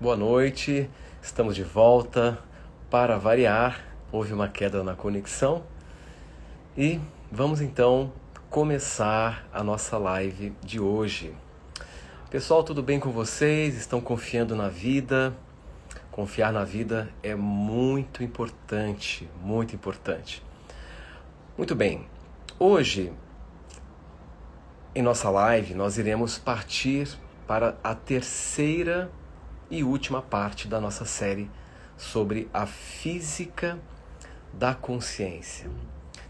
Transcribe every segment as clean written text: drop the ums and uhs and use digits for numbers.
Boa noite, estamos de volta. Para variar, houve uma queda na conexão e vamos então começar a nossa live de hoje. Pessoal, tudo bem com vocês? Estão confiando na vida? Confiar na vida é muito importante, muito importante. Muito bem, hoje em nossa live nós iremos partir para a terceira e última parte da nossa série sobre a física da consciência.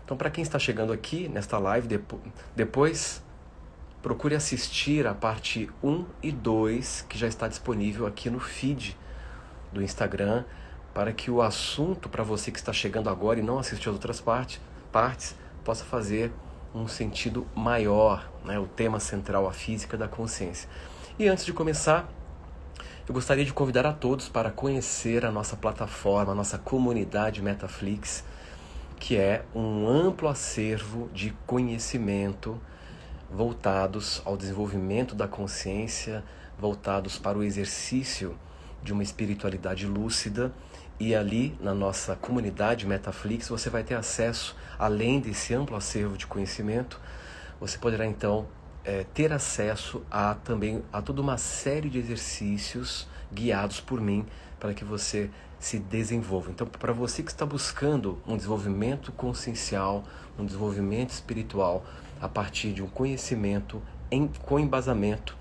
Então, para quem está chegando aqui nesta live, depois procure assistir a parte 1 e 2, que já está disponível aqui no feed do Instagram, para que o assunto, para você que está chegando agora e não assistiu as outras partes, possa fazer um sentido maior, né? O tema central, a física da consciência. E antes de começar, eu gostaria de convidar a todos para conhecer a nossa plataforma, a nossa comunidade Metaflix, que é um amplo acervo de conhecimento voltados ao desenvolvimento da consciência, voltados para o exercício de uma espiritualidade lúcida. E ali, na nossa comunidade Metaflix, você vai ter acesso, além desse amplo acervo de conhecimento, você poderá então ter acesso também a toda uma série de exercícios guiados por mim para que você se desenvolva. Então, para você que está buscando um desenvolvimento consciencial, um desenvolvimento espiritual a partir de um conhecimento com embasamento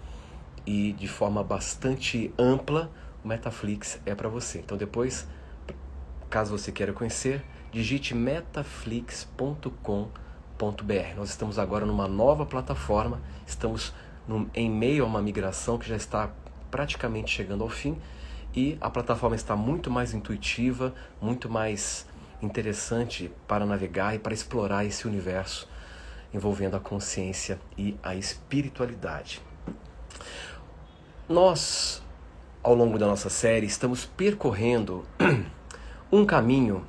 e de forma bastante ampla, o Metaflix é para você. Então, depois, caso você queira conhecer, digite metaflix.com.br. Nós estamos agora numa nova plataforma, estamos em meio a uma migração que já está praticamente chegando ao fim e a plataforma está muito mais intuitiva, muito mais interessante para navegar e para explorar esse universo envolvendo a consciência e a espiritualidade. Nós, ao longo da nossa série, estamos percorrendo um caminho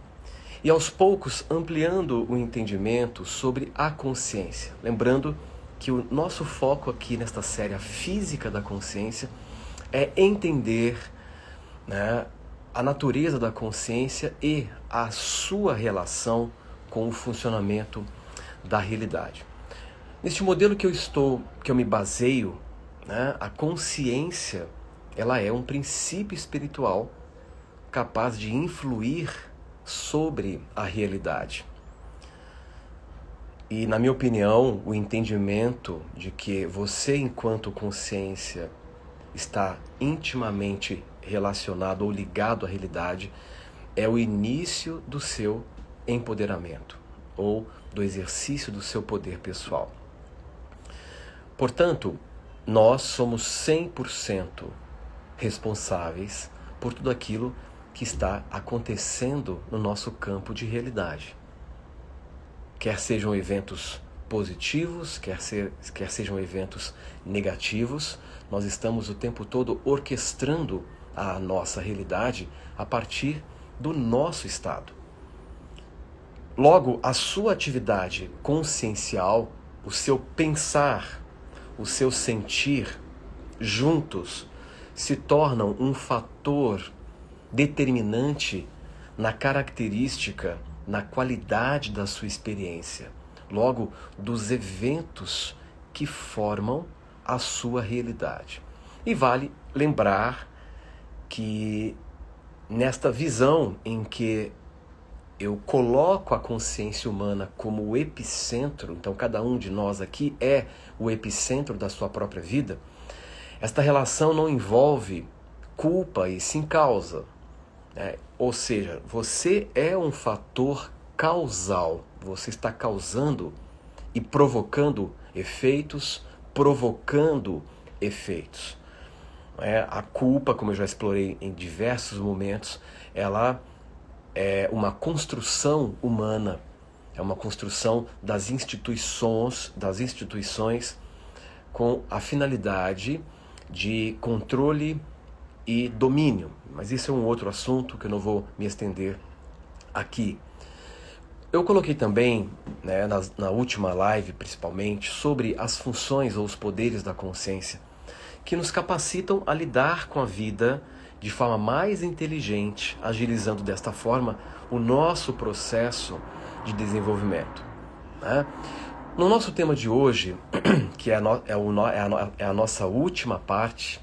e aos poucos ampliando o entendimento sobre a consciência. Lembrando que o nosso foco aqui nesta série, a física da consciência, é entender, né, a natureza da consciência e a sua relação com o funcionamento da realidade. Neste modelo que eu me baseio, né, a consciência, ela é um princípio espiritual capaz de influir sobre a realidade. E, na minha opinião, o entendimento de que você, enquanto consciência, está intimamente relacionado ou ligado à realidade é o início do seu empoderamento ou do exercício do seu poder pessoal. Portanto, nós somos 100% responsáveis por tudo aquilo que está acontecendo no nosso campo de realidade. Quer sejam eventos positivos, quer sejam eventos negativos, nós estamos o tempo todo orquestrando a nossa realidade a partir do nosso estado. Logo, a sua atividade consciencial, o seu pensar, o seu sentir, juntos, se tornam um fator determinante na característica, na qualidade da sua experiência, logo dos eventos que formam a sua realidade. E vale lembrar que nesta visão em que eu coloco a consciência humana como o epicentro, então cada um de nós aqui é o epicentro da sua própria vida, esta relação não envolve culpa e sim causa. Ou seja, você é um fator causal, você está causando e provocando efeitos, A culpa, como eu já explorei em diversos momentos, ela é uma construção humana, é uma construção das instituições com a finalidade de controle e domínio. Mas isso é um outro assunto que eu não vou me estender aqui. Eu coloquei também, na última live principalmente, sobre as funções ou os poderes da consciência, que nos capacitam a lidar com a vida de forma mais inteligente, agilizando desta forma o nosso processo de desenvolvimento, né? No nosso tema de hoje, que é a nossa última parte,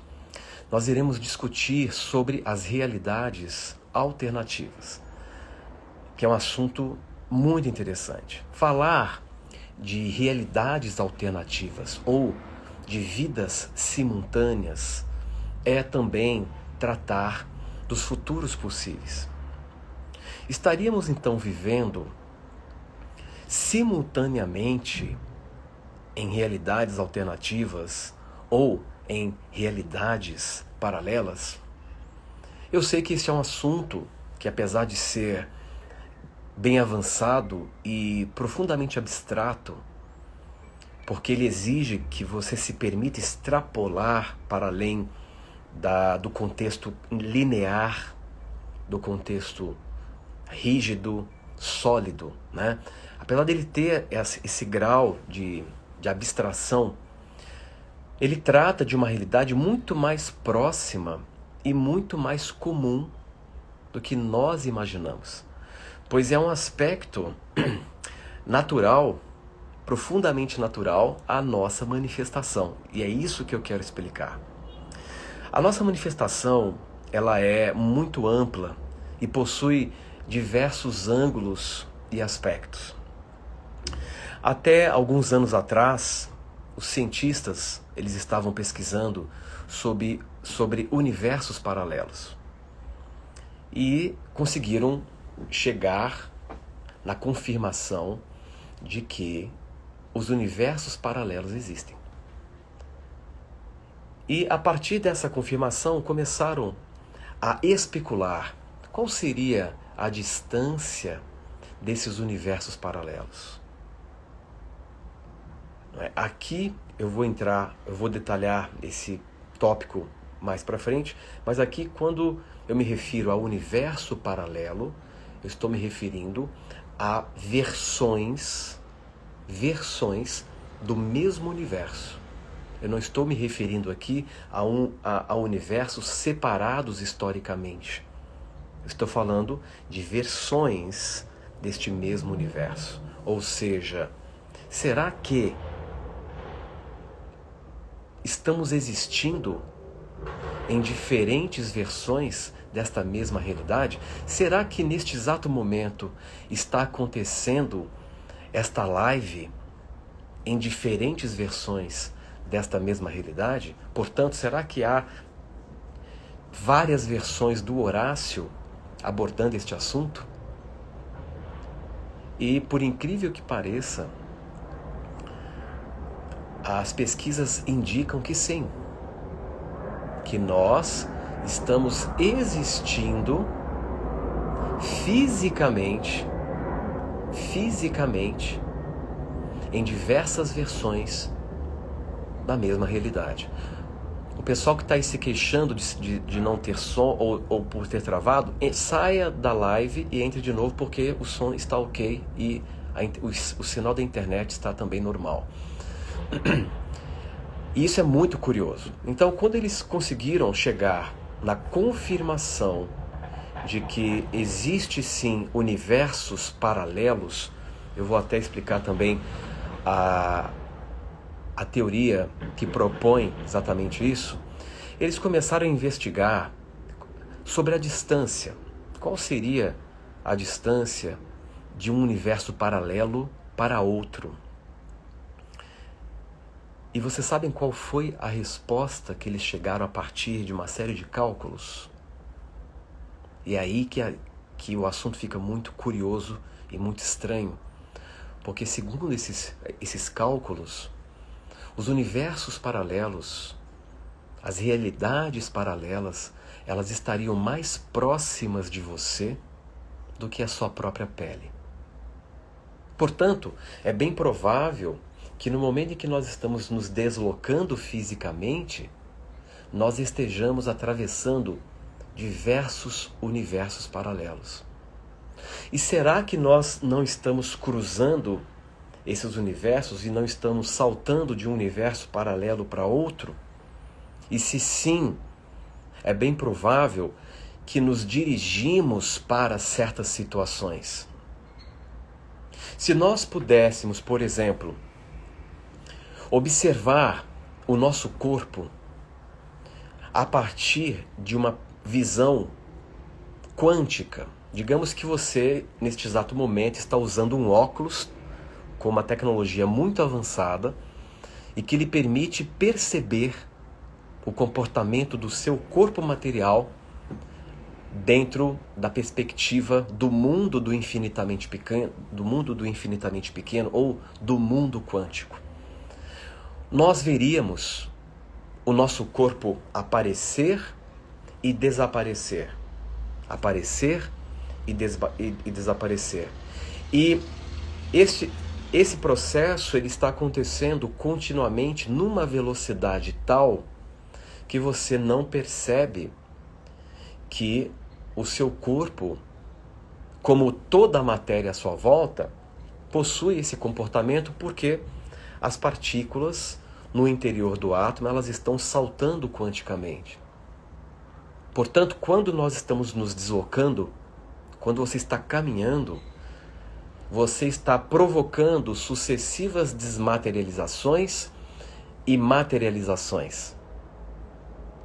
nós iremos discutir sobre as realidades alternativas, que é um assunto muito interessante. Falar de realidades alternativas ou de vidas simultâneas é também tratar dos futuros possíveis. Estaríamos então vivendo simultaneamente em realidades alternativas ou em realidades paralelas? Eu sei que esse é um assunto que, apesar de ser bem avançado e profundamente abstrato, porque ele exige que você se permita extrapolar para além do contexto linear, do contexto rígido, sólido, né? Apesar dele ter esse grau de abstração, ele trata de uma realidade muito mais próxima e muito mais comum do que nós imaginamos, pois é um aspecto natural, profundamente natural, à nossa manifestação. E é isso que eu quero explicar. A nossa manifestação, ela é muito ampla e possui diversos ângulos e aspectos. Até alguns anos atrás, os cientistas eles estavam pesquisando sobre universos paralelos e conseguiram chegar na confirmação de que os universos paralelos existem. E a partir dessa confirmação começaram a especular qual seria a distância desses universos paralelos. Aqui eu vou detalhar esse tópico mais para frente, mas aqui quando eu me refiro ao universo paralelo, eu estou me referindo a versões do mesmo universo. Eu não estou me referindo aqui a universos separados historicamente. Eu estou falando de versões deste mesmo universo. Ou seja, será que estamos existindo em diferentes versões desta mesma realidade? Será que neste exato momento está acontecendo esta live em diferentes versões desta mesma realidade? Portanto, será que há várias versões do Horácio abordando este assunto? E por incrível que pareça, as pesquisas indicam que sim, que nós estamos existindo fisicamente em diversas versões da mesma realidade. O pessoal que está aí se queixando de não ter som ou por ter travado, saia da live e entre de novo, porque o som está ok e o sinal da internet está também normal. E isso é muito curioso. Então, quando eles conseguiram chegar na confirmação de que existe sim universos paralelos, eu vou até explicar também a teoria que propõe exatamente isso, eles começaram a investigar sobre a distância. Qual seria a distância de um universo paralelo para outro? E vocês sabem qual foi a resposta que eles chegaram a partir de uma série de cálculos? E é aí que o assunto fica muito curioso e muito estranho, porque segundo esses cálculos, os universos paralelos, as realidades paralelas, elas estariam mais próximas de você do que a sua própria pele. Portanto, é bem provável que no momento em que nós estamos nos deslocando fisicamente, nós estejamos atravessando diversos universos paralelos. E será que nós não estamos cruzando esses universos e não estamos saltando de um universo paralelo para outro? E se sim, é bem provável que nos dirigimos para certas situações. Se nós pudéssemos, por exemplo, observar o nosso corpo a partir de uma visão quântica, digamos que você, neste exato momento, está usando um óculos com uma tecnologia muito avançada e que lhe permite perceber o comportamento do seu corpo material dentro da perspectiva do mundo do infinitamente pequeno, ou do mundo quântico. Nós veríamos o nosso corpo aparecer e desaparecer. Aparecer e desaparecer. E esse processo ele está acontecendo continuamente numa velocidade tal que você não percebe que o seu corpo, como toda a matéria à sua volta, possui esse comportamento porque as partículas no interior do átomo elas estão saltando quanticamente. Portanto, quando nós estamos nos deslocando, quando você está caminhando, você está provocando sucessivas desmaterializações e materializações.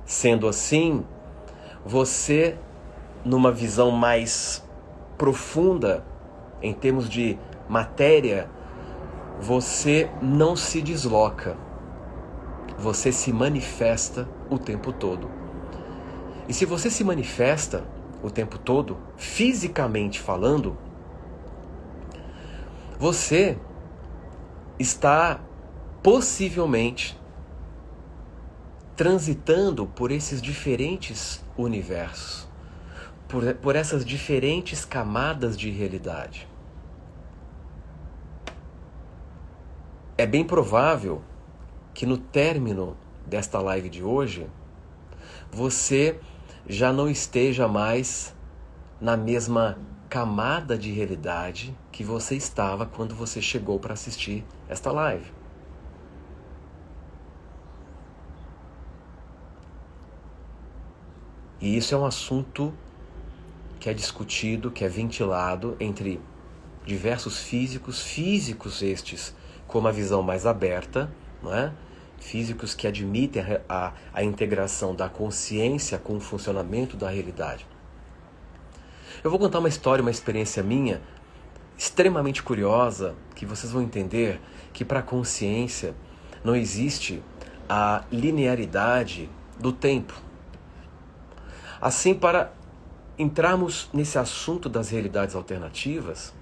Sendo assim, você, numa visão mais profunda, em termos de matéria, você não se desloca. Você se manifesta o tempo todo. E se você se manifesta o tempo todo, fisicamente falando, você está possivelmente transitando por esses diferentes universos, por essas diferentes camadas de realidade. É bem provável que no término desta live de hoje, você já não esteja mais na mesma camada de realidade que você estava quando você chegou para assistir esta live. E isso é um assunto que é discutido, que é ventilado entre diversos físicos estes com uma visão mais aberta, não é? Físicos que admitem a integração da consciência com o funcionamento da realidade. Eu vou contar uma história, uma experiência minha, extremamente curiosa, que vocês vão entender que para a consciência não existe a linearidade do tempo. Assim, para entrarmos nesse assunto das realidades alternativas,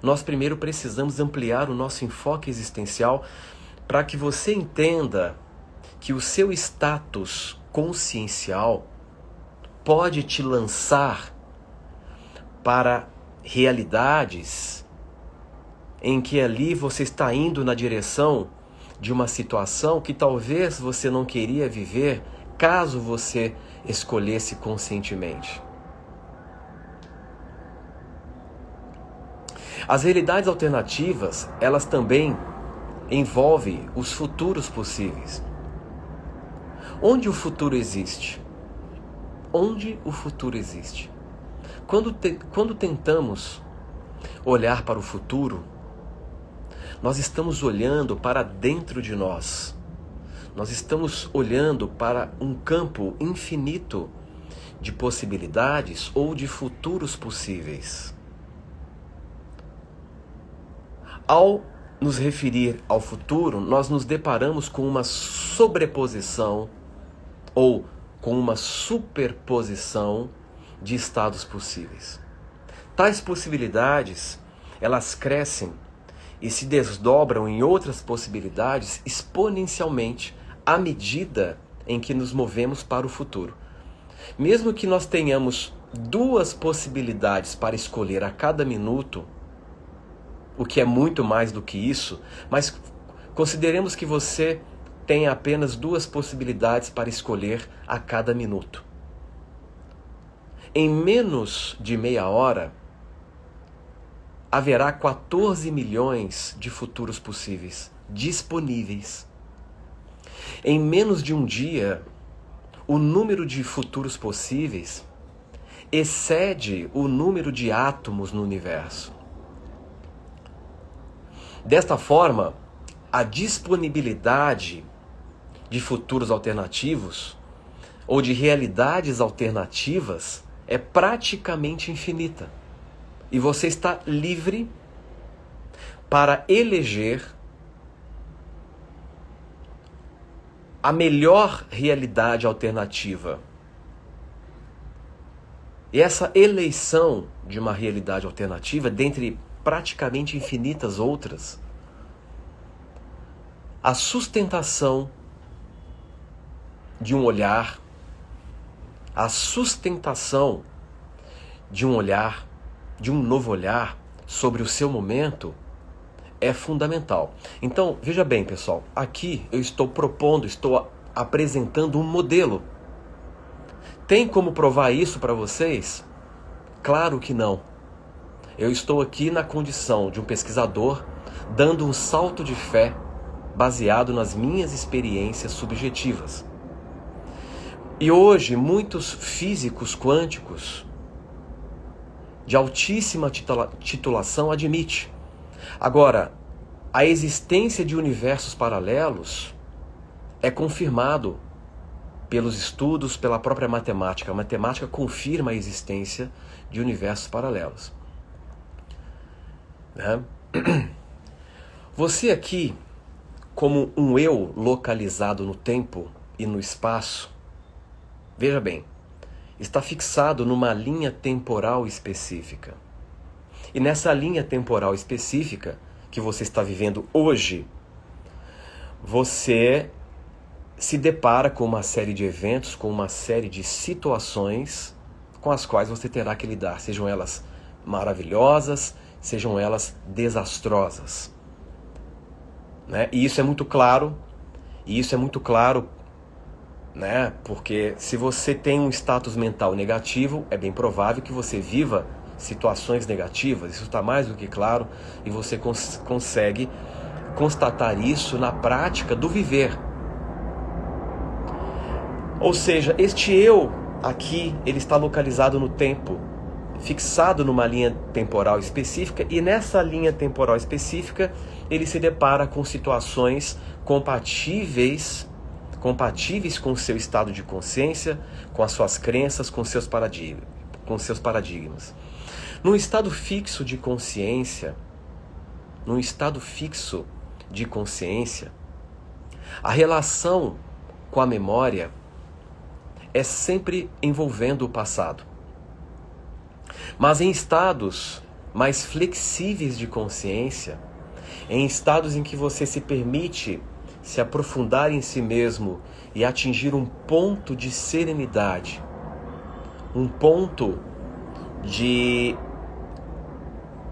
nós primeiro precisamos ampliar o nosso enfoque existencial para que você entenda que o seu status consciencial pode te lançar para realidades em que ali você está indo na direção de uma situação que talvez você não queria viver caso você escolhesse conscientemente. As realidades alternativas, elas também envolvem os futuros possíveis. Onde o futuro existe? Onde o futuro existe? Quando tentamos olhar para o futuro, nós estamos olhando para dentro de nós. Nós estamos olhando para um campo infinito de possibilidades ou de futuros possíveis. Ao nos referir ao futuro, nós nos deparamos com uma sobreposição ou com uma superposição de estados possíveis. Tais possibilidades, elas crescem e se desdobram em outras possibilidades exponencialmente à medida em que nos movemos para o futuro. Mesmo que nós tenhamos 2 possibilidades para escolher a cada minuto, o que é muito mais do que isso, mas consideremos que você tem apenas 2 possibilidades para escolher a cada minuto. Em menos de meia hora, haverá 14 milhões de futuros possíveis, disponíveis. Em menos de um dia, o número de futuros possíveis excede o número de átomos no universo. Desta forma, a disponibilidade de futuros alternativos ou de realidades alternativas é praticamente infinita. E você está livre para eleger a melhor realidade alternativa. E essa eleição de uma realidade alternativa, dentre praticamente infinitas outras, a sustentação de um olhar, a sustentação de um olhar, de um novo olhar sobre o seu momento é fundamental. Então, veja bem, pessoal, aqui eu estou apresentando um modelo. Tem como provar isso para vocês? Claro que não. Eu estou aqui na condição de um pesquisador dando um salto de fé baseado nas minhas experiências subjetivas. E hoje, muitos físicos quânticos de altíssima titulação admitem. Agora, a existência de universos paralelos é confirmado pelos estudos, pela própria matemática. A matemática confirma a existência de universos paralelos. Né? Você aqui, como um eu localizado no tempo e no espaço, veja bem, está fixado numa linha temporal específica. E nessa linha temporal específica que você está vivendo hoje, você se depara com uma série de eventos, com uma série de situações com as quais você terá que lidar, sejam elas maravilhosas, sejam elas desastrosas. Né? E isso é muito claro, né? Porque se você tem um status mental negativo, é bem provável que você viva situações negativas, isso está mais do que claro, e você consegue constatar isso na prática do viver. Ou seja, este eu aqui, ele está localizado no tempo, fixado numa linha temporal específica, e nessa linha temporal específica ele se depara com situações compatíveis com o seu estado de consciência, com as suas crenças, com seus paradigmas. Num estado fixo de consciência, a relação com a memória é sempre envolvendo o passado. Mas em estados mais flexíveis de consciência, em estados em que você se permite se aprofundar em si mesmo e atingir um ponto de serenidade, um ponto de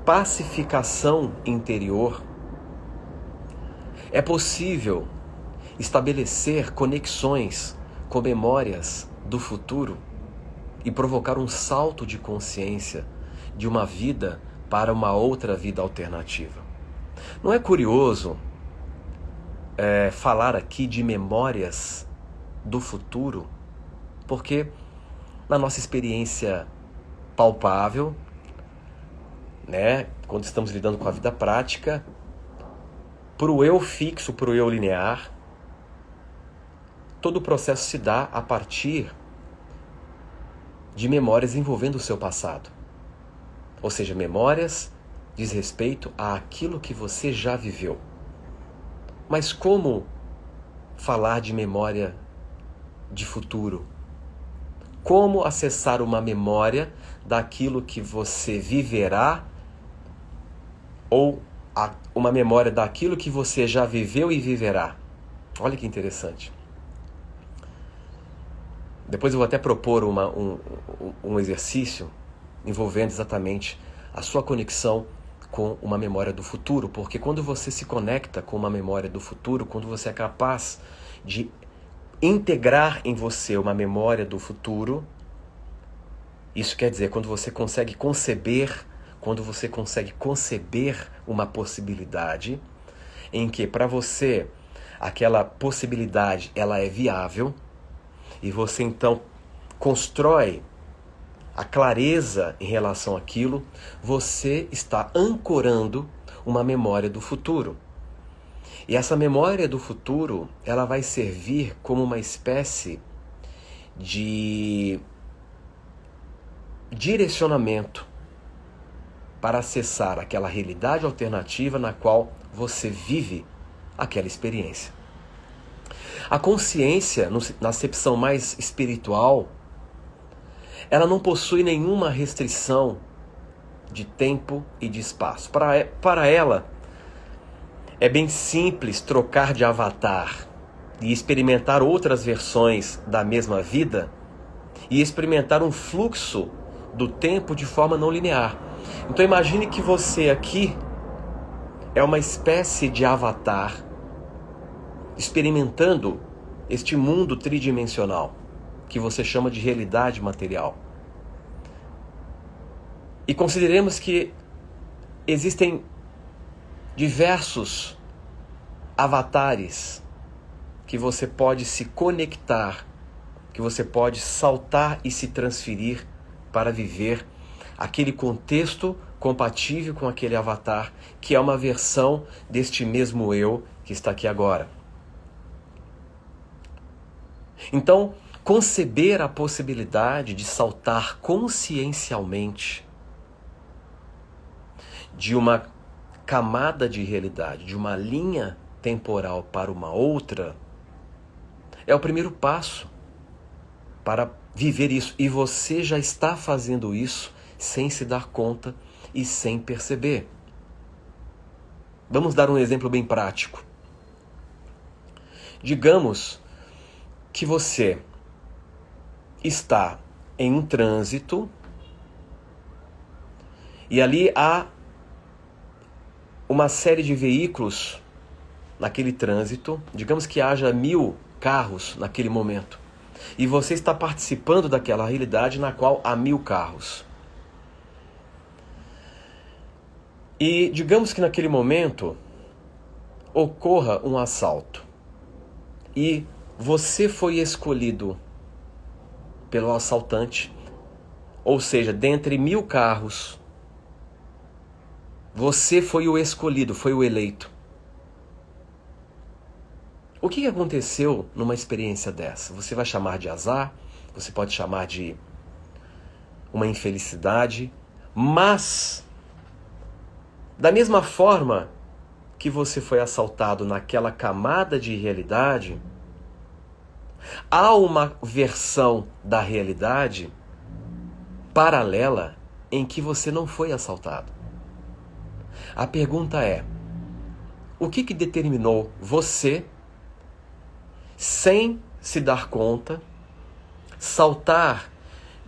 pacificação interior, é possível estabelecer conexões com memórias do futuro e provocar um salto de consciência de uma vida para uma outra vida alternativa. Não é curioso falar aqui de memórias do futuro? Porque na nossa experiência palpável, né, quando estamos lidando com a vida prática, para o eu fixo, para o eu linear, todo o processo se dá a partir de memórias envolvendo o seu passado. Ou seja, memórias diz respeito àquilo que você já viveu. Mas como falar de memória de futuro? Como acessar uma memória daquilo que você viverá ou uma memória daquilo que você já viveu e viverá? Olha que interessante. Depois eu vou até propor um exercício envolvendo exatamente a sua conexão com uma memória do futuro, porque quando você se conecta com uma memória do futuro, quando você é capaz de integrar em você uma memória do futuro, isso quer dizer, quando você consegue conceber uma possibilidade em que para você aquela possibilidade ela é viável, e você então constrói a clareza em relação àquilo, você está ancorando uma memória do futuro. E essa memória do futuro, ela vai servir como uma espécie de direcionamento para acessar aquela realidade alternativa na qual você vive aquela experiência. A consciência, na acepção mais espiritual, ela não possui nenhuma restrição de tempo e de espaço. Para ela, é bem simples trocar de avatar e experimentar outras versões da mesma vida e experimentar um fluxo do tempo de forma não linear. Então imagine que você aqui é uma espécie de avatar experimentando este mundo tridimensional que você chama de realidade material. E consideremos que existem diversos avatares que você pode se conectar, que você pode saltar e se transferir para viver aquele contexto compatível com aquele avatar, que é uma versão deste mesmo eu que está aqui agora. Então, conceber a possibilidade de saltar consciencialmente de uma camada de realidade, de uma linha temporal para uma outra, é o primeiro passo para viver isso. E você já está fazendo isso sem se dar conta e sem perceber. Vamos dar um exemplo bem prático. Digamos que você está em um trânsito e ali há uma série de veículos naquele trânsito. Digamos que haja 1000 carros naquele momento. E você está participando daquela realidade na qual há 1000 carros. E digamos que naquele momento ocorra um assalto. E você foi escolhido pelo assaltante. Ou seja, dentre 1000 carros, você foi o escolhido, foi o eleito. O que aconteceu numa experiência dessa? Você vai chamar de azar, você pode chamar de uma infelicidade, mas da mesma forma que você foi assaltado naquela camada de realidade, há uma versão da realidade paralela em que você não foi assaltado. A pergunta é: o que determinou você, sem se dar conta, saltar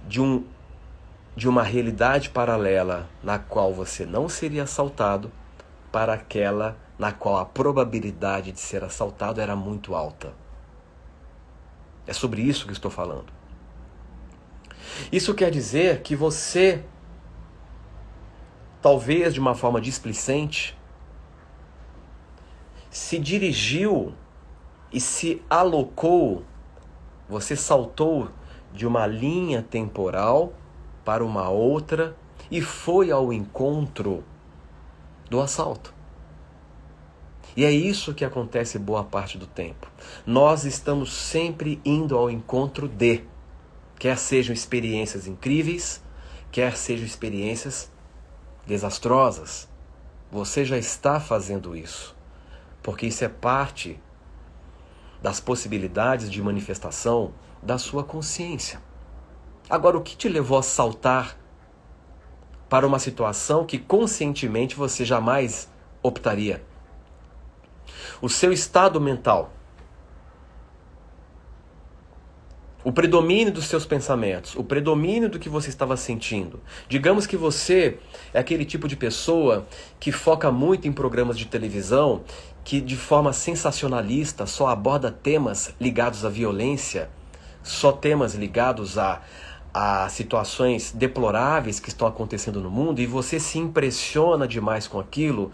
de uma realidade paralela na qual você não seria assaltado para aquela na qual a probabilidade de ser assaltado era muito alta? É sobre isso que estou falando. Isso quer dizer que você, talvez de uma forma displicente, se dirigiu e se alocou, você saltou de uma linha temporal para uma outra e foi ao encontro do assalto. E é isso que acontece boa parte do tempo. Nós estamos sempre indo ao encontro de, quer sejam experiências incríveis, quer sejam experiências desastrosas. Você já está fazendo isso, porque isso é parte das possibilidades de manifestação da sua consciência. Agora, o que te levou a saltar para uma situação que conscientemente você jamais optaria? O seu estado mental, o predomínio dos seus pensamentos, o predomínio do que você estava sentindo. Digamos que você é aquele tipo de pessoa que foca muito em programas de televisão, que de forma sensacionalista só aborda temas ligados à violência, só temas ligados a situações deploráveis que estão acontecendo no mundo, e você se impressiona demais com aquilo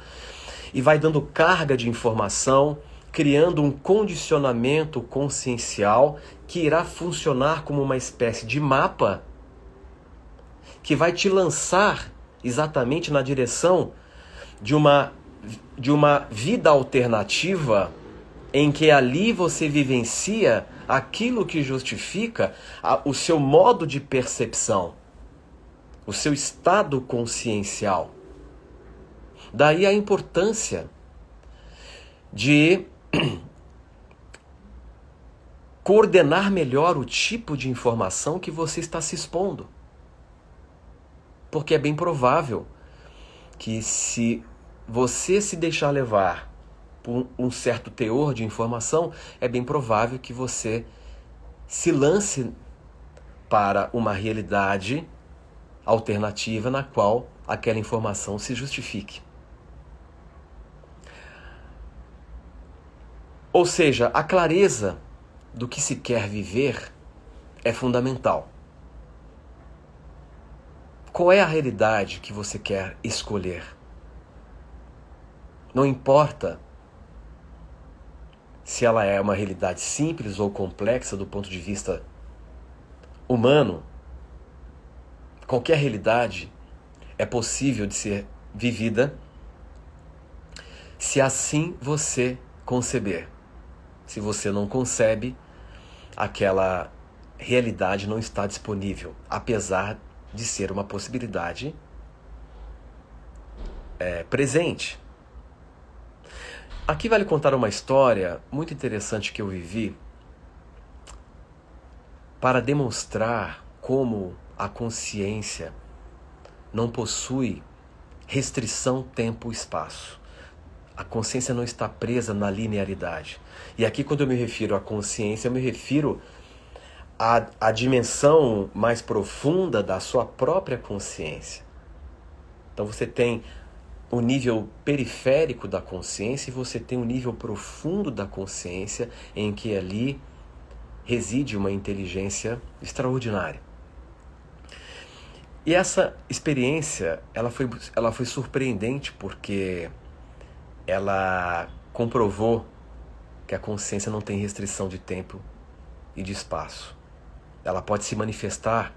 e vai dando carga de informação, criando um condicionamento consciencial que irá funcionar como uma espécie de mapa que vai te lançar exatamente na direção de uma vida alternativa em que ali você vivencia aquilo que justifica o seu modo de percepção, o seu estado consciencial. Daí a importância de coordenar melhor o tipo de informação que você está se expondo. Porque é bem provável que se você se deixar levar por um certo teor de informação, é bem provável que você se lance para uma realidade alternativa na qual aquela informação se justifique. Ou seja, a clareza do que se quer viver é fundamental. Qual é a realidade que você quer escolher? Não importa se ela é uma realidade simples ou complexa do ponto de vista humano. Qualquer realidade é possível de ser vivida se assim você conceber. Se você não concebe, aquela realidade não está disponível, apesar de ser uma possibilidade presente. Aqui vale contar uma história muito interessante que eu vivi para demonstrar como a consciência não possui restrição tempo-espaço. A consciência não está presa na linearidade. E aqui, quando eu me refiro à consciência, eu me refiro à dimensão mais profunda da sua própria consciência. Então você tem o nível periférico da consciência e você tem o nível profundo da consciência, em que ali reside uma inteligência extraordinária. E essa experiência, ela foi surpreendente porque ela comprovou que a consciência não tem restrição de tempo e de espaço. Ela pode se manifestar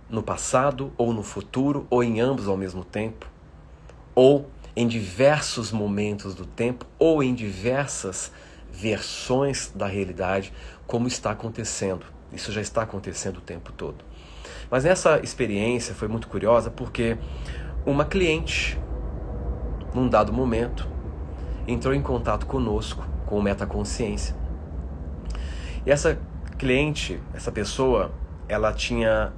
no passado ou no futuro, ou em ambos ao mesmo tempo, ou em diversos momentos do tempo, ou em diversas versões da realidade, como está acontecendo. Isso já está acontecendo o tempo todo. Mas essa experiência foi muito curiosa porque uma cliente, num dado momento, entrou em contato conosco, com o Metaconsciência. E essa cliente, essa pessoa, ela tinha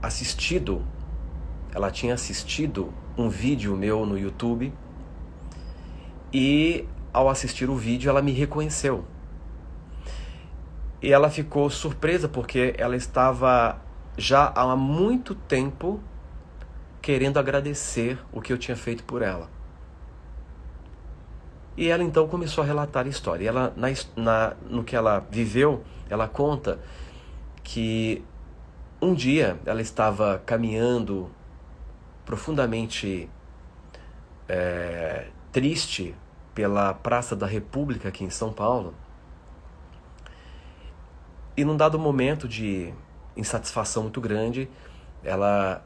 assistido um vídeo meu no YouTube e, ao assistir o vídeo, ela me reconheceu. E ela ficou surpresa porque ela estava já há muito tempo querendo agradecer o que eu tinha feito por ela. E ela então começou a relatar a história. E ela, no que ela viveu, ela conta que um dia ela estava caminhando profundamente triste pela Praça da República aqui em São Paulo. E num dado momento de insatisfação muito grande, ela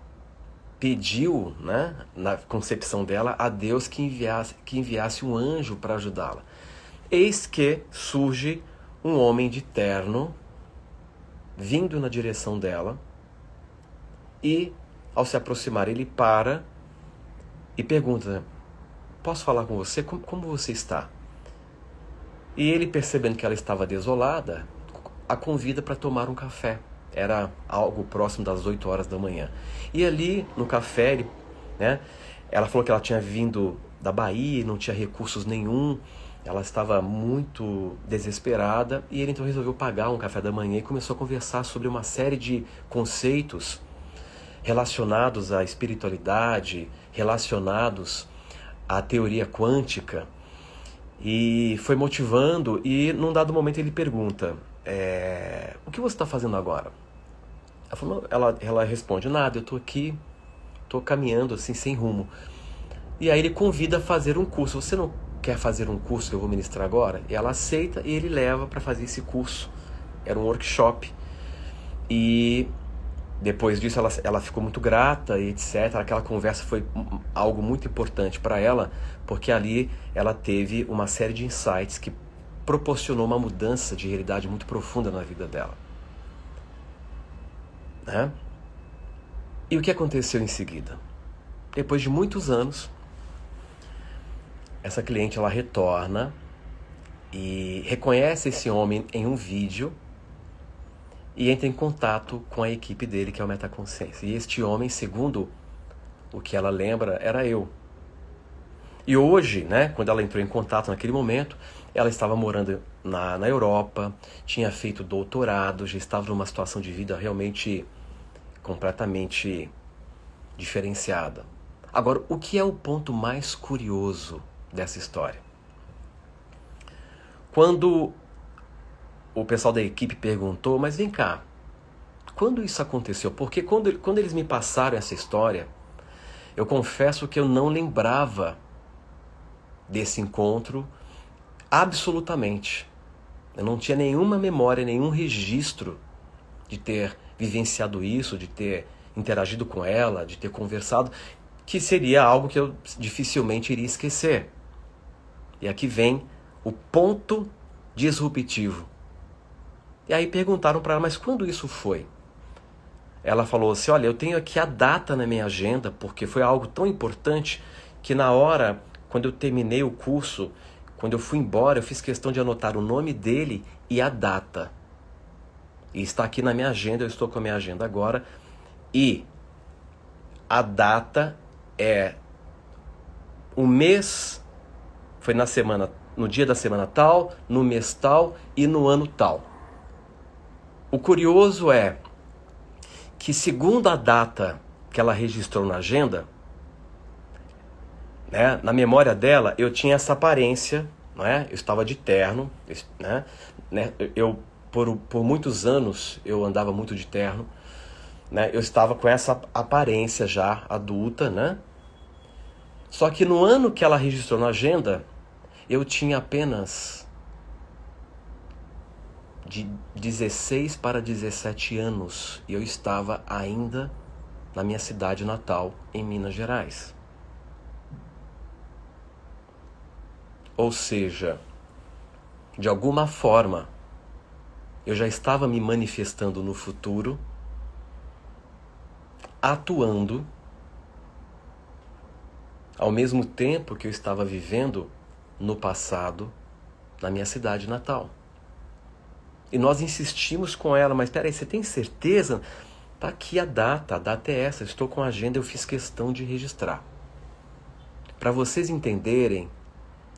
pediu, né, na concepção dela, a Deus que enviasse um anjo para ajudá-la. Eis que surge um homem de terno vindo na direção dela e, ao se aproximar, ele para e pergunta: posso falar com você? Como você está? E ele, percebendo que ela estava desolada, a convida para tomar um café. Era algo próximo das 8 horas da manhã. E ali no café, ela falou que ela tinha vindo da Bahia e não tinha recursos nenhum. Ela estava muito desesperada e ele então resolveu pagar um café da manhã e começou a conversar sobre uma série de conceitos relacionados à espiritualidade, relacionados à teoria quântica. E foi motivando e num dado momento ele pergunta: o que você está fazendo agora? Ela responde: nada, eu estou aqui, estou caminhando assim sem rumo. E aí ele convida a fazer um curso. Você não quer fazer um curso que eu vou ministrar agora? E ela aceita e ele leva para fazer esse curso. Era um workshop. E depois disso ela ficou muito grata e etc. Aquela conversa foi algo muito importante para ela, porque ali ela teve uma série de insights que proporcionou uma mudança de realidade muito profunda na vida dela. Né? E o que aconteceu em seguida? Depois de muitos anos, essa cliente ela retorna e reconhece esse homem em um vídeo e entra em contato com a equipe dele, que é o Metaconsciência. E este homem, segundo o que ela lembra, era eu. E hoje, né, quando ela entrou em contato naquele momento, ela estava morando na Europa, tinha feito doutorado, já estava numa situação de vida realmente completamente diferenciada. Agora, o que é o ponto mais curioso dessa história? Quando o pessoal da equipe perguntou, mas vem cá, quando isso aconteceu? Porque quando eles me passaram essa história, eu confesso que eu não lembrava desse encontro absolutamente. Eu não tinha nenhuma memória, nenhum registro de ter vivenciado isso, de ter interagido com ela, de ter conversado, que seria algo que eu dificilmente iria esquecer. E aqui vem o ponto disruptivo. E aí perguntaram para ela, mas quando isso foi? Ela falou assim, olha, eu tenho aqui a data na minha agenda, porque foi algo tão importante que na hora, quando eu terminei o curso, quando eu fui embora, eu fiz questão de anotar o nome dele e a data. E está aqui na minha agenda, eu estou com a minha agenda agora. E a data é o mês, foi no dia da semana tal, no mês tal e no ano tal. O curioso é que, segundo a data que ela registrou na agenda, né, na memória dela, eu tinha essa aparência, né, eu estava de terno, né, eu por muitos anos eu andava muito de terno, né, eu estava com essa aparência já adulta, né? Só que no ano que ela registrou na agenda, eu tinha apenas de 16 para 17 anos e eu estava ainda na minha cidade natal, em Minas Gerais. Ou seja, de alguma forma, eu já estava me manifestando no futuro, atuando, ao mesmo tempo que eu estava vivendo no passado, na minha cidade natal. E nós insistimos com ela, mas peraí, você tem certeza? Tá aqui a data é essa, estou com a agenda, eu fiz questão de registrar. Para vocês entenderem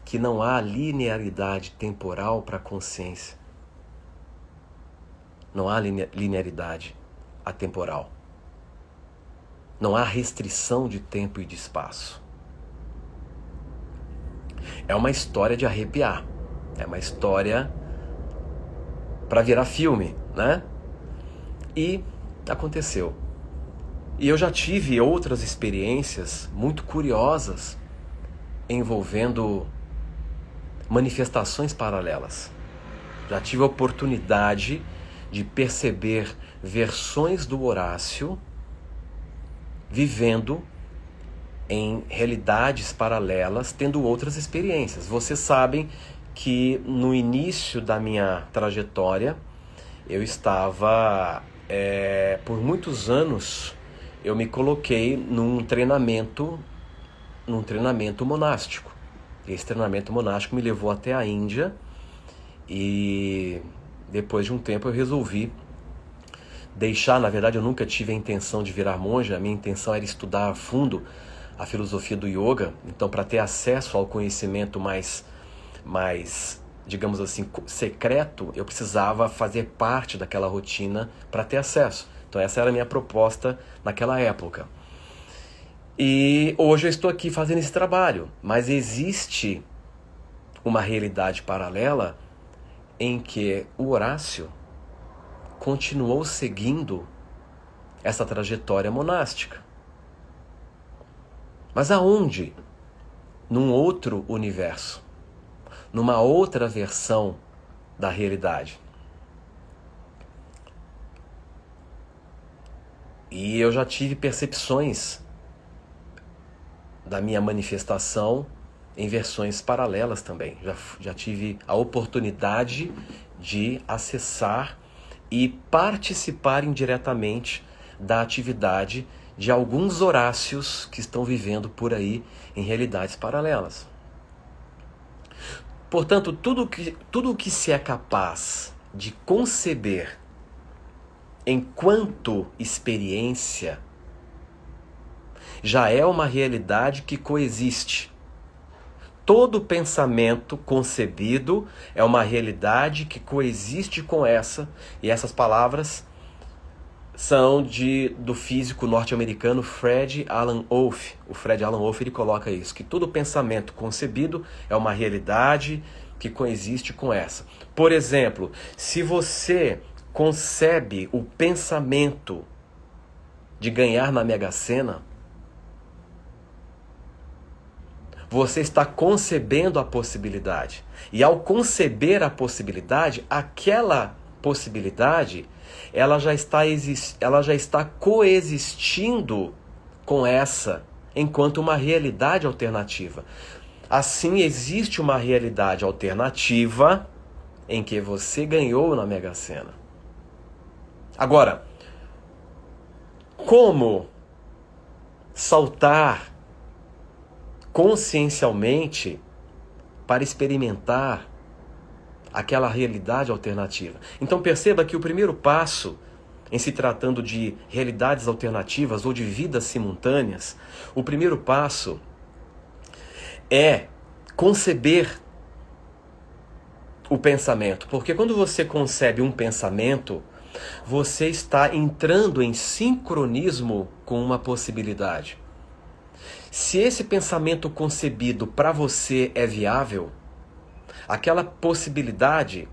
que não há linearidade temporal para a consciência. Não há linearidade atemporal. Não há restrição de tempo e de espaço. É uma história de arrepiar. É uma história para virar filme, né? E aconteceu. E eu já tive outras experiências muito curiosas envolvendo manifestações paralelas. Já tive a oportunidade de perceber versões do Horácio vivendo em realidades paralelas, tendo outras experiências. Vocês sabem que no início da minha trajetória, eu estava, por muitos anos, eu me coloquei num treinamento monástico. Esse treinamento monástico me levou até a Índia e depois de um tempo eu resolvi deixar. Na verdade, eu nunca tive a intenção de virar monge, a minha intenção era estudar a fundo a filosofia do yoga. Então, para ter acesso ao conhecimento mais, digamos assim, secreto, eu precisava fazer parte daquela rotina para ter acesso. Então, essa era a minha proposta naquela época. E hoje eu estou aqui fazendo esse trabalho, mas existe uma realidade paralela em que o Horácio continuou seguindo essa trajetória monástica. Mas aonde? Num outro universo. numa outra versão da realidade. E eu já tive percepções da minha manifestação em versões paralelas também. Já tive a oportunidade de acessar e participar indiretamente da atividade de alguns Horácios que estão vivendo por aí em realidades paralelas. Portanto, tudo que se é capaz de conceber enquanto experiência já é uma realidade que coexiste. Todo pensamento concebido é uma realidade que coexiste com essa, e essas palavras são do físico norte-americano Fred Alan Wolf. O Fred Alan Wolf ele coloca isso, que todo pensamento concebido é uma realidade que coexiste com essa. Por exemplo, se você concebe o pensamento de ganhar na Mega Sena, você está concebendo a possibilidade. E ao conceber a possibilidade, aquela possibilidade, ela já está coexistindo com essa, enquanto uma realidade alternativa. Assim, existe uma realidade alternativa em que você ganhou na Mega Sena. Agora, como saltar consciencialmente para experimentar aquela realidade alternativa? Então perceba que o primeiro passo, em se tratando de realidades alternativas ou de vidas simultâneas, o primeiro passo é conceber o pensamento. Porque quando você concebe um pensamento, você está entrando em sincronismo com uma possibilidade. Se esse pensamento concebido para você é viável, aquela possibilidade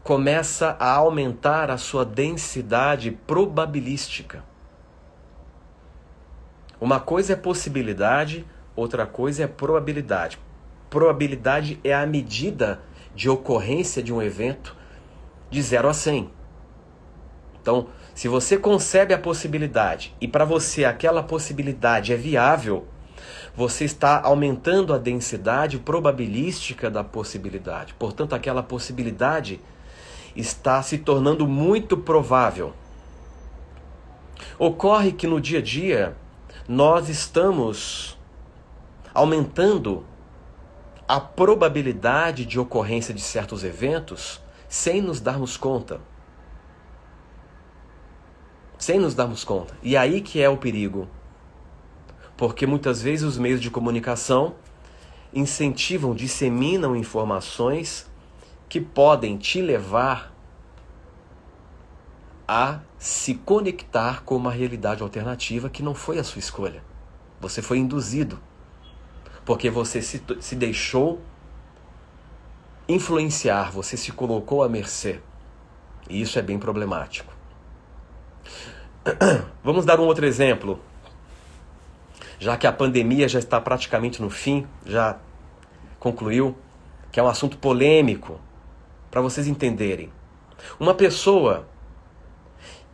começa a aumentar a sua densidade probabilística. Uma coisa é possibilidade, outra coisa é probabilidade. Probabilidade é a medida de ocorrência de um evento de 0 a 100. Então, se você concebe a possibilidade e para você aquela possibilidade é viável, você está aumentando a densidade probabilística da possibilidade. Portanto, aquela possibilidade está se tornando muito provável. Ocorre que no dia a dia nós estamos aumentando a probabilidade de ocorrência de certos eventos sem nos darmos conta. Sem nos darmos conta. E aí que é o perigo. Porque muitas vezes os meios de comunicação incentivam, disseminam informações que podem te levar a se conectar com uma realidade alternativa que não foi a sua escolha. Você foi induzido. Porque você se deixou influenciar, você se colocou à mercê. E isso é bem problemático. Vamos dar um outro exemplo. Já que a pandemia já está praticamente no fim, já concluiu, que é um assunto polêmico, para vocês entenderem. Uma pessoa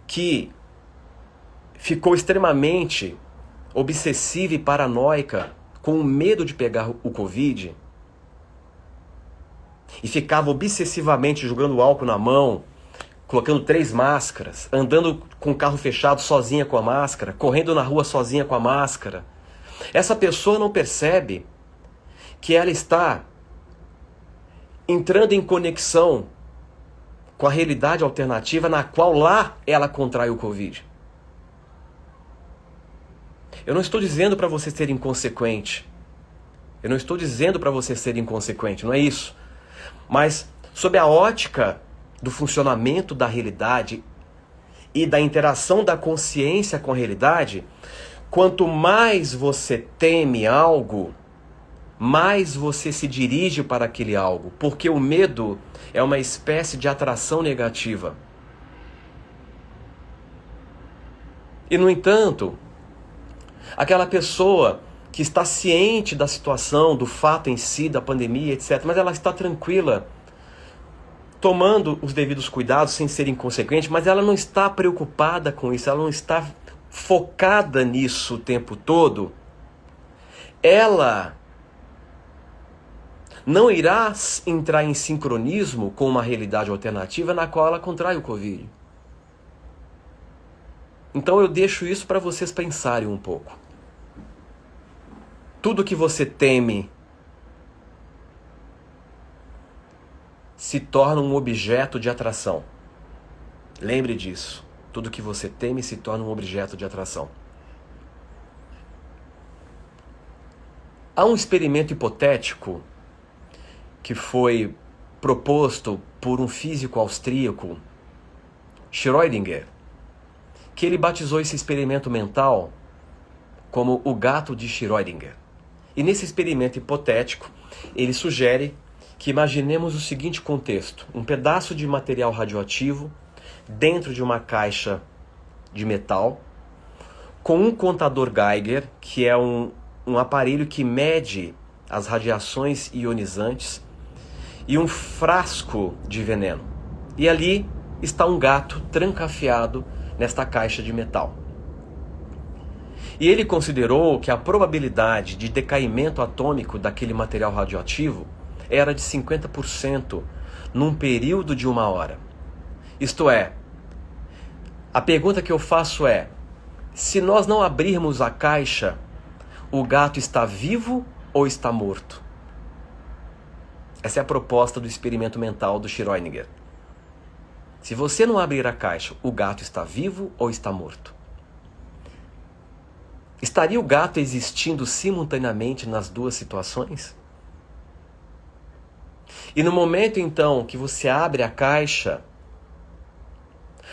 que ficou extremamente obsessiva e paranoica com o medo de pegar o Covid e ficava obsessivamente jogando álcool na mão, colocando 3 máscaras, andando com o carro fechado sozinha com a máscara, correndo na rua sozinha com a máscara. Essa pessoa não percebe que ela está entrando em conexão com a realidade alternativa na qual lá ela contrai o Covid. Eu não estou dizendo para você ser inconsequente. Eu não estou dizendo para você ser inconsequente, não é isso. Mas, sob a ótica do funcionamento da realidade e da interação da consciência com a realidade, quanto mais você teme algo, mais você se dirige para aquele algo, porque o medo é uma espécie de atração negativa. E, no entanto, aquela pessoa que está ciente da situação, do fato em si, da pandemia, etc., mas ela está tranquila, tomando os devidos cuidados sem ser inconsequente, mas ela não está preocupada com isso, ela não está focada nisso o tempo todo, ela não irá entrar em sincronismo com uma realidade alternativa na qual ela contrai o Covid. Então eu deixo isso para vocês pensarem um pouco. Tudo que você teme se torna um objeto de atração. Lembre disso. Tudo que você teme se torna um objeto de atração. Há um experimento hipotético que foi proposto por um físico austríaco, Schrödinger, que ele batizou esse experimento mental como o gato de Schrödinger. E nesse experimento hipotético, ele sugere que imaginemos o seguinte contexto: um pedaço de material radioativo dentro de uma caixa de metal, com um contador Geiger, que é um aparelho que mede as radiações ionizantes, e um frasco de veneno. E ali está um gato trancafiado nesta caixa de metal. E ele considerou que a probabilidade de decaimento atômico daquele material radioativo era de 50% num período de 1 hora. Isto é, a pergunta que eu faço é: se nós não abrirmos a caixa, o gato está vivo ou está morto? Essa é a proposta do experimento mental do Schrödinger. Se você não abrir a caixa, o gato está vivo ou está morto? Estaria o gato existindo simultaneamente nas duas situações? E no momento então que você abre a caixa,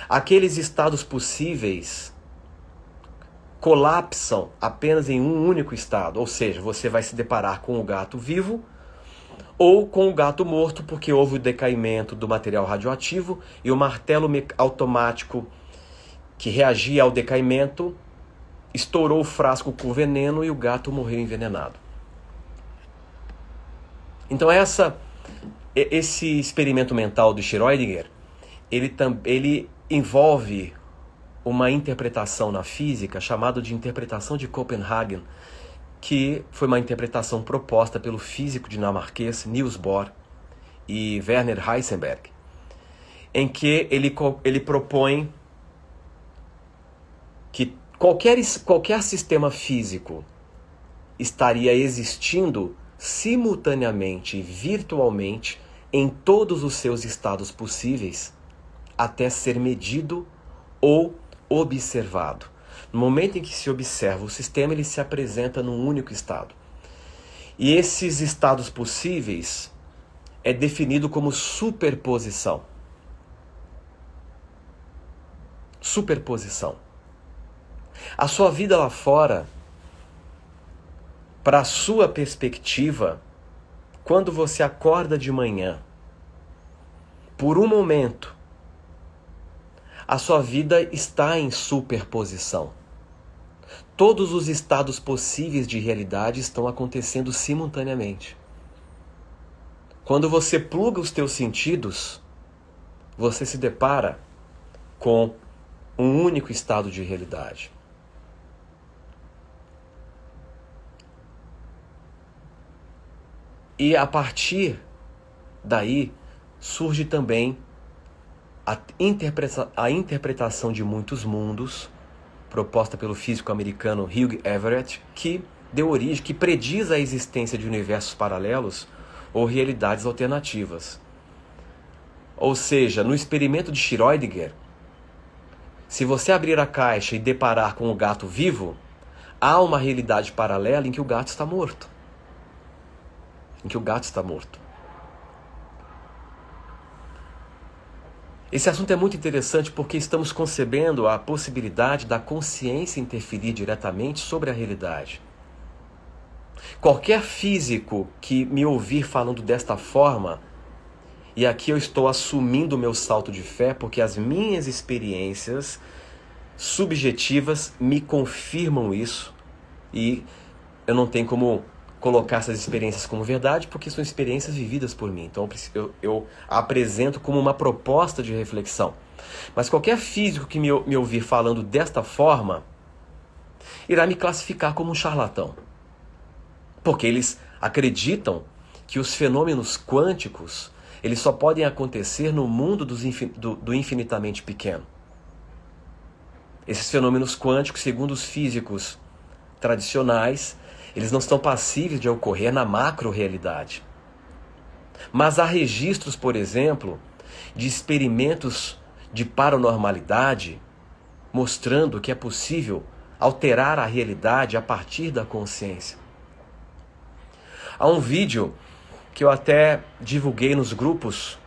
aqueles estados possíveis colapsam apenas em um único estado, ou seja, você vai se deparar com o gato vivo ou com o gato morto, porque houve o decaimento do material radioativo e o martelo automático que reagia ao decaimento estourou o frasco com veneno e o gato morreu envenenado. Então esse experimento mental do Schrödinger, ele envolve uma interpretação na física chamada de interpretação de Copenhagen, que foi uma interpretação proposta pelo físico dinamarquês Niels Bohr e Werner Heisenberg, em que ele propõe que qualquer sistema físico estaria existindo simultaneamente e virtualmente em todos os seus estados possíveis até ser medido ou observado. No momento em que se observa o sistema, ele se apresenta num único estado. E esses estados possíveis é definido como superposição. Superposição. A sua vida lá fora, para a sua perspectiva, quando você acorda de manhã, por um momento, a sua vida está em superposição. Todos os estados possíveis de realidade estão acontecendo simultaneamente. Quando você pluga os teus sentidos, você se depara com um único estado de realidade. E a partir daí surge também a interpretação de muitos mundos, proposta pelo físico americano Hugh Everett, que deu origem, que prediz a existência de universos paralelos ou realidades alternativas. Ou seja, no experimento de Schrödinger, se você abrir a caixa e deparar com o gato vivo, há uma realidade paralela em que o gato está morto. Esse assunto é muito interessante porque estamos concebendo a possibilidade da consciência interferir diretamente sobre a realidade. Qualquer físico que me ouvir falando desta forma, e aqui eu estou assumindo o meu salto de fé, porque as minhas experiências subjetivas me confirmam isso, e eu não tenho como colocar essas experiências como verdade, porque são experiências vividas por mim. Então eu apresento como uma proposta de reflexão. Mas qualquer físico que me ouvir falando desta forma, irá me classificar como um charlatão. Porque eles acreditam que os fenômenos quânticos, eles só podem acontecer no mundo do infinitamente pequeno. Esses fenômenos quânticos, segundo os físicos tradicionais, eles não estão passíveis de ocorrer na macro-realidade. Mas há registros, por exemplo, de experimentos de paranormalidade mostrando que é possível alterar a realidade a partir da consciência. Há um vídeo que eu até divulguei nos grupos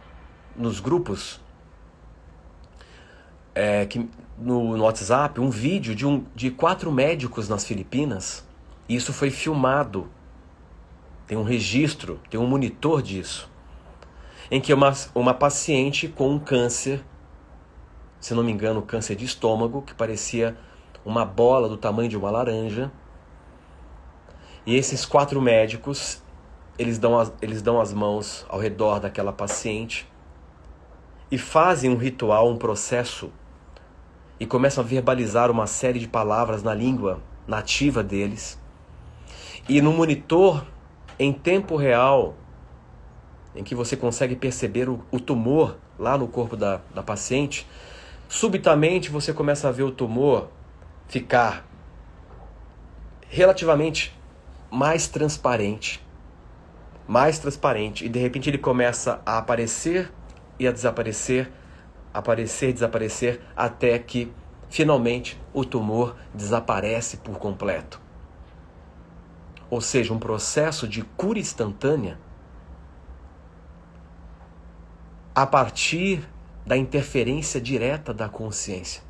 no WhatsApp, um vídeo de 4 médicos nas Filipinas. Isso foi filmado, tem um registro, tem um monitor disso, em que uma paciente com um câncer, se não me engano, câncer de estômago, que parecia uma bola do tamanho de uma laranja, e esses 4 médicos, eles dão as mãos ao redor daquela paciente e fazem um ritual, um processo, e começam a verbalizar uma série de palavras na língua nativa deles. E no monitor, em tempo real, em que você consegue perceber o tumor lá no corpo da paciente, subitamente você começa a ver o tumor ficar relativamente mais transparente, e de repente ele começa a aparecer e a desaparecer, aparecer e desaparecer, até que finalmente o tumor desaparece por completo. Ou seja, um processo de cura instantânea a partir da interferência direta da consciência.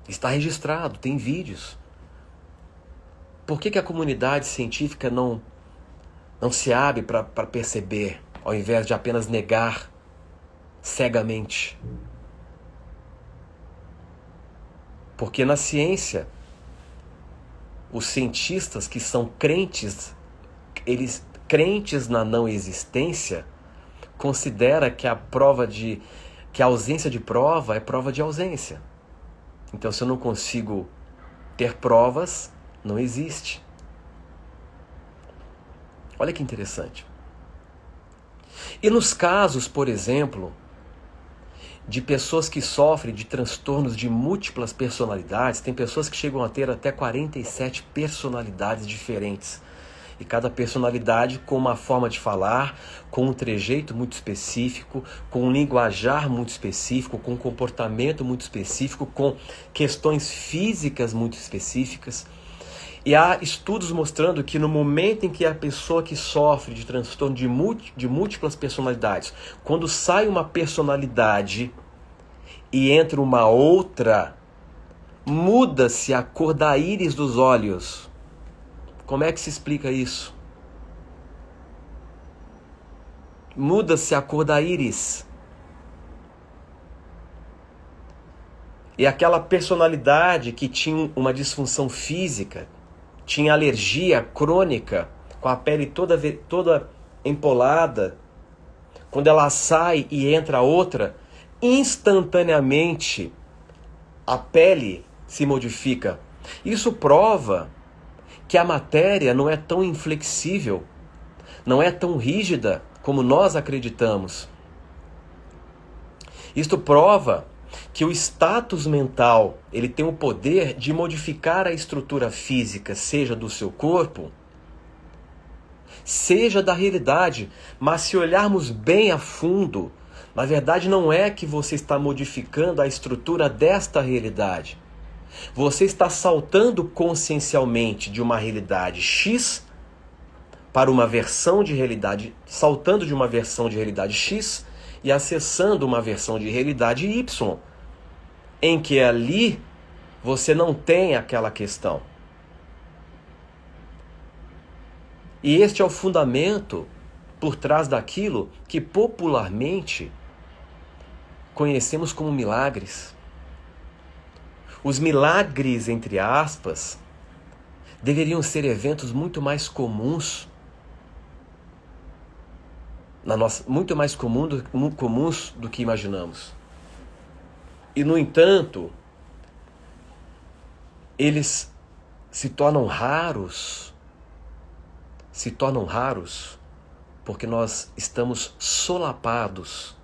Está registrado, tem vídeos. Por que a comunidade científica não se abre para perceber, ao invés de apenas negar cegamente? Porque na ciência, os cientistas que são crentes, eles crentes na não existência, considera que a ausência de prova é prova de ausência. Então, se eu não consigo ter provas, não existe. Olha que interessante. E nos casos, por exemplo, de pessoas que sofrem de transtornos de múltiplas personalidades, tem pessoas que chegam a ter até 47 personalidades diferentes. E cada personalidade com uma forma de falar, com um trejeito muito específico, com um linguajar muito específico, com um comportamento muito específico, com questões físicas muito específicas. E há estudos mostrando que no momento em que a pessoa que sofre de transtorno de múltiplas personalidades, quando sai uma personalidade e entra uma outra, muda-se a cor da íris dos olhos. Como é que se explica isso? Muda-se a cor da íris. E aquela personalidade que tinha uma disfunção física, tinha alergia crônica, com a pele toda empolada, quando ela sai e entra outra, instantaneamente a pele se modifica. Isso prova que a matéria não é tão inflexível, não é tão rígida como nós acreditamos. Isto prova que o status mental, ele tem o poder de modificar a estrutura física, seja do seu corpo, seja da realidade. Mas se olharmos bem a fundo, na verdade não é que você está modificando a estrutura desta realidade. Você está saltando consciencialmente de uma realidade X para uma versão de realidade, saltando de uma versão de realidade X e acessando uma versão de realidade Y, em que ali você não tem aquela questão. E este é o fundamento por trás daquilo que popularmente conhecemos como milagres. Os milagres, entre aspas, deveriam ser eventos muito mais comuns, comuns do que imaginamos. E, no entanto, eles se tornam raros porque nós estamos solapados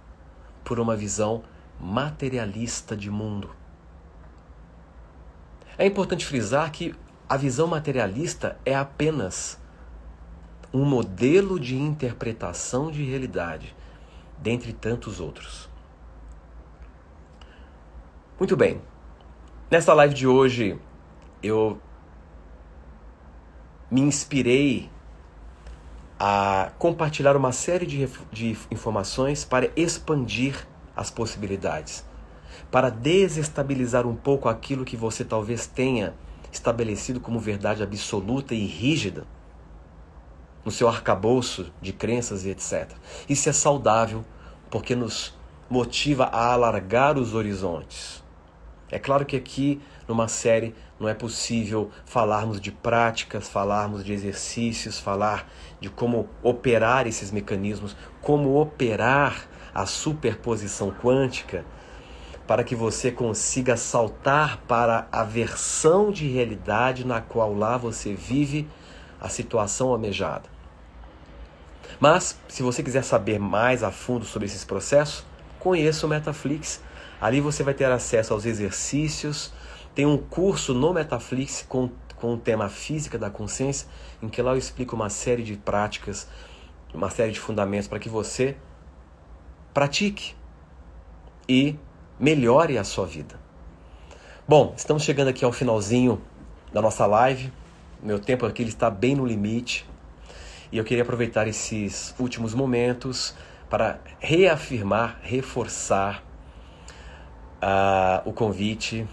por uma visão materialista de mundo. É importante frisar que a visão materialista é apenas um modelo de interpretação de realidade, dentre tantos outros. Muito bem, nesta live de hoje eu me inspirei a compartilhar uma série de informações para expandir as possibilidades, para desestabilizar um pouco aquilo que você talvez tenha estabelecido como verdade absoluta e rígida no seu arcabouço de crenças e etc. Isso é saudável porque nos motiva a alargar os horizontes. É claro que aqui, numa série, não é possível falarmos de práticas, falarmos de exercícios, falar de como operar esses mecanismos, como operar a superposição quântica, para que você consiga saltar para a versão de realidade na qual lá você vive a situação almejada. Mas, se você quiser saber mais a fundo sobre esses processos, conheça o Metaflix. Ali você vai ter acesso aos exercícios. Tem um curso no Metaflix com o tema Física da Consciência, em que lá eu explico uma série de práticas, uma série de fundamentos para que você pratique e melhore a sua vida. Bom, estamos chegando aqui ao finalzinho da nossa live. Meu tempo aqui ele está bem no limite. E eu queria aproveitar esses últimos momentos para reafirmar, reforçar o convite.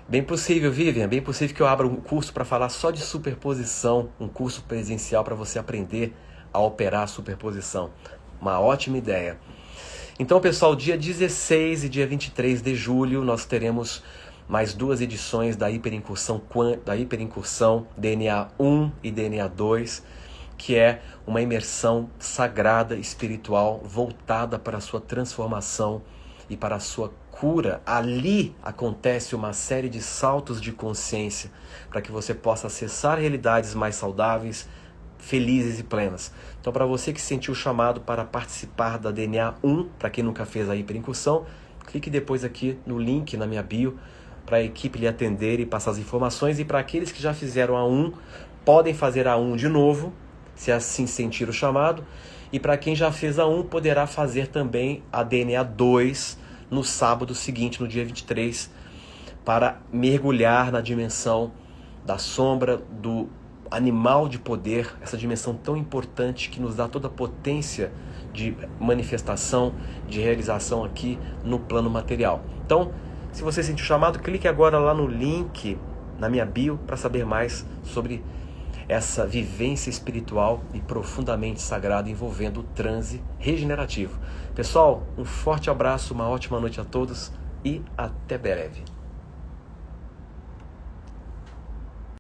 Bem possível, Vivian, bem possível que eu abra um curso para falar só de superposição, um curso presencial para você aprender a operar a superposição. Uma ótima ideia. Então, pessoal, dia 16 e dia 23 de julho nós teremos mais 2 edições da hiperincursão DNA 1 e DNA 2, que é uma imersão sagrada, espiritual, voltada para a sua transformação e para a sua cura. Ali acontece uma série de saltos de consciência para que você possa acessar realidades mais saudáveis, felizes e plenas. Então, para você que sentiu o chamado para participar da DNA 1, para quem nunca fez a hiperincursão, clique depois aqui no link na minha bio para a equipe lhe atender e passar as informações. E para aqueles que já fizeram a 1, podem fazer a 1 de novo, se assim sentir o chamado. E para quem já fez a 1, poderá fazer também a DNA 2 no sábado seguinte, no dia 23, para mergulhar na dimensão da sombra, do animal de poder, essa dimensão tão importante que nos dá toda a potência de manifestação, de realização aqui no plano material. Então, se você sentiu o chamado, clique agora lá no link na minha bio para saber mais sobre essa vivência espiritual e profundamente sagrada envolvendo o transe regenerativo. Pessoal, um forte abraço, uma ótima noite a todos e até breve.